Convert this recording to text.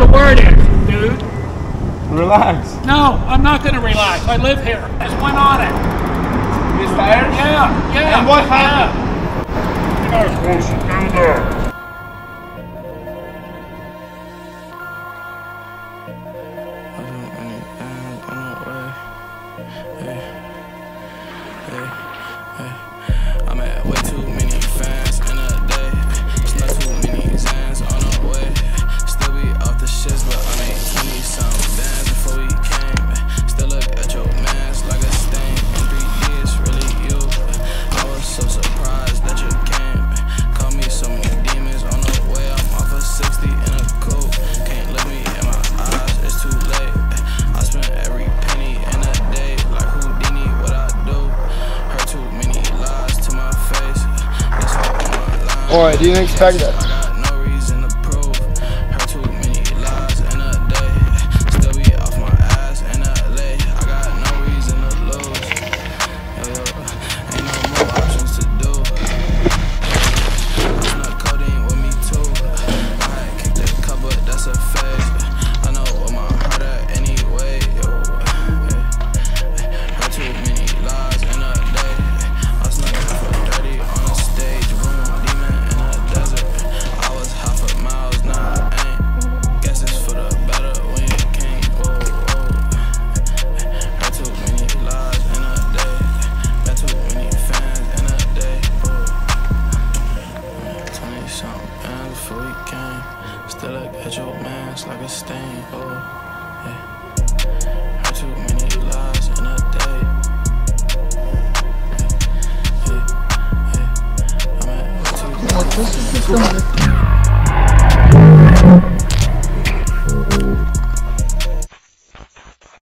know where it is, dude. Relax. No, I'm not going to relax. I live here. Just went on it. These tires? Yeah. And what happened? You're not supposed to do that. I'm at way too many fans in a day. It's not too many Zans on the way. Still be off the shits, but I made 20 some bands before we came. Still look at your mans like a stain. In 3 years, really you. I was so surprised that you came. Call me so many demons on the way. I'm off of 60 in a coupe. Can't look me in my eyes, it's too late. I spent every penny in a day like Houdini, what I do. Heard too many lies to my face. That's all on my line. Boy, didn't expect that. I got no reason to prove. Heard too many lies in a day. Still be off my ass in LA. I got no reason to lose. Yo, ain't no more options to do. I'm not codeine with me too. I had kicked the cup, but that's a phase. I know what my heart at anyway. Yo, heard too many lies in a day. I snuck half a 30 on a stage room, demon in a desert. I was half a miles, now I ain't. Guess it's for the better when you came. Heard too many lies in a day. Got too many fans in a day. 20 something bands before we came. Still look at your mans like a stain. Heard too many lies in a day. I'm at 2.